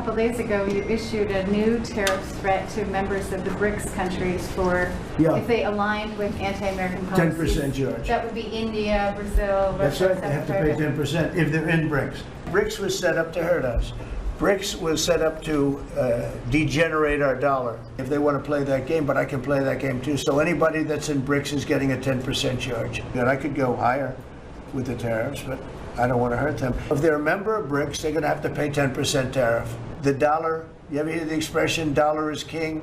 couple days ago, you issued a new tariff threat to members of the BRICS countries for if they aligned with anti-American policies. 10% charge. That would be India, Brazil, That's Russia, right, they have to pay 10% if they're in BRICS. BRICS was set up to hurt us. BRICS was set up to degenerate our dollar. If they want to play that game, but I can play that game too. So anybody that's in BRICS is getting a 10% charge. And I could go higher with the tariffs, but I don't want to hurt them. If they're a member of BRICS, they're going to have to pay 10% tariff. The dollar, you ever hear the expression, dollar is king?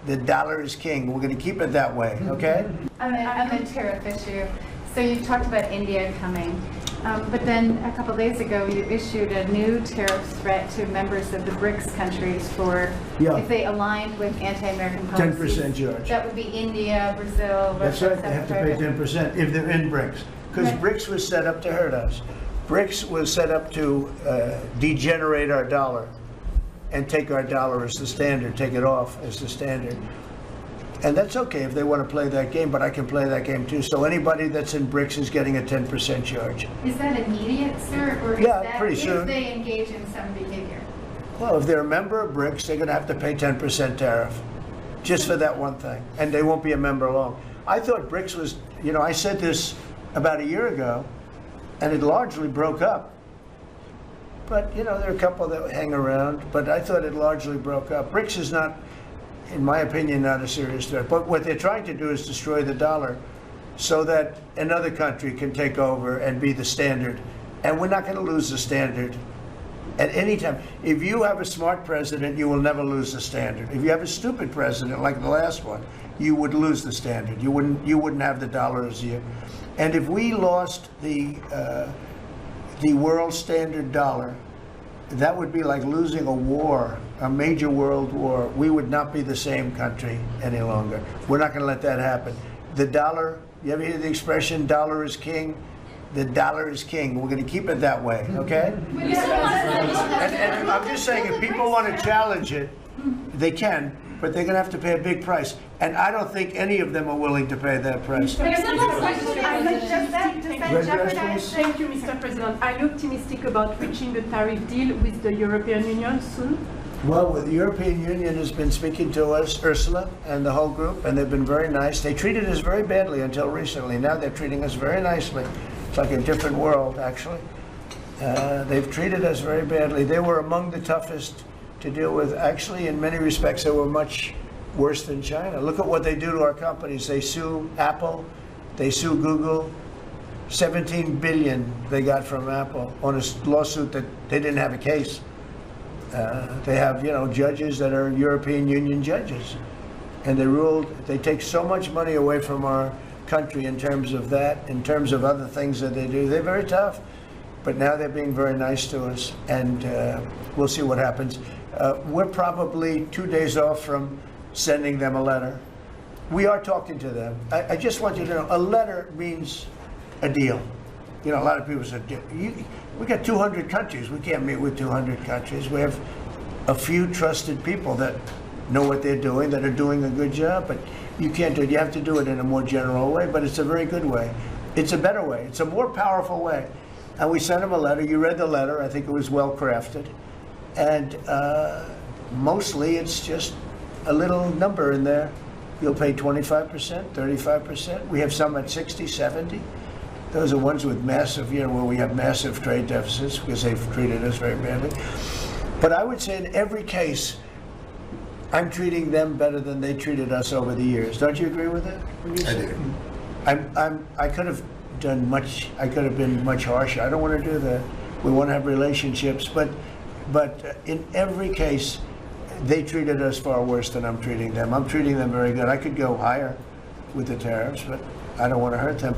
The dollar is king. We're going to keep it that way, okay? On the tariff issue, so you talked about India coming, but then a couple days ago you issued a new tariff threat to members of the BRICS countries for if they aligned with anti-American policies. 10% charge. That would be India, Brazil, That's Russia, right, they have to pay 10% if they're in BRICS. Because BRICS was set up to hurt us. BRICS was set up to degenerate our dollar and take our dollar as the standard, take it off as the standard. And that's okay if they want to play that game, but I can play that game too. So anybody that's in BRICS is getting a 10% charge. Is that immediate, sir, or is that pretty soon. if they engage in some behavior? Well, if they're a member of BRICS, they're going to have to pay 10% tariff just for that one thing, and they won't be a member long. I thought BRICS was, I said this about a year ago, and it largely broke up. But, there are a couple that hang around, but I thought it largely broke up. BRICS is not, in my opinion, not a serious threat. But what they're trying to do is destroy the dollar so that another country can take over and be the standard. And we're not going to lose the standard at any time. If you have a smart president, you will never lose the standard. If you have a stupid president, like the last one, you would lose the standard. You wouldn't have the dollar as you. And if we lost the world standard dollar, that would be like losing a war, a major world war. We would not be the same country any longer. We're not going to let that happen. The dollar, you ever hear the expression, dollar is king? The dollar is king. We're going to keep it that way, okay? And I'm just saying, if people want to challenge it, they can, but they're going to have to pay a big price. And I don't think any of them are willing to pay that price. Thank you, Mr. President. Are you optimistic about reaching a tariff deal with the European Union soon? Well, the European Union has been speaking to us, Ursula and the whole group, and they've been very nice. They treated us very badly until recently. Now they're treating us very nicely. It's like a different world, actually. They've treated us very badly. They were among the toughest to deal with. Actually, in many respects, they were much worse than China. Look at what they do to our companies. They sue Apple, they sue Google. 17 billion they got from Apple on a lawsuit that they didn't have a case. They have, judges that are European Union judges, and they ruled. They take so much money away from our country in terms of that, in terms of other things that they do. They're very tough, but now they're being very nice to us, and we'll see what happens. We're probably 2 days off from sending them a letter. We are talking to them. I just want you to know, a letter means a deal. A lot of people say, we got 200 countries. We can't meet with 200 countries. We have a few trusted people that know what they're doing, that are doing a good job, but you can't do it. You have to do it in a more general way, but it's a very good way. It's a better way. It's a more powerful way. And we sent them a letter. You read the letter. I think it was well crafted. And mostly it's just a little number in there. You'll pay 25%, 35%. We have some at 60, 70. Those are ones with massive, where we have massive trade deficits because they've treated us very badly. But I would say in every case, I'm treating them better than they treated us over the years. Don't you agree with that? I do. I could have done much. I could have been much harsher. I don't want to do that. We want to have relationships, but in every case, they treated us far worse than I'm treating them. I'm treating them very good. I could go higher with the tariffs, but I don't want to hurt them.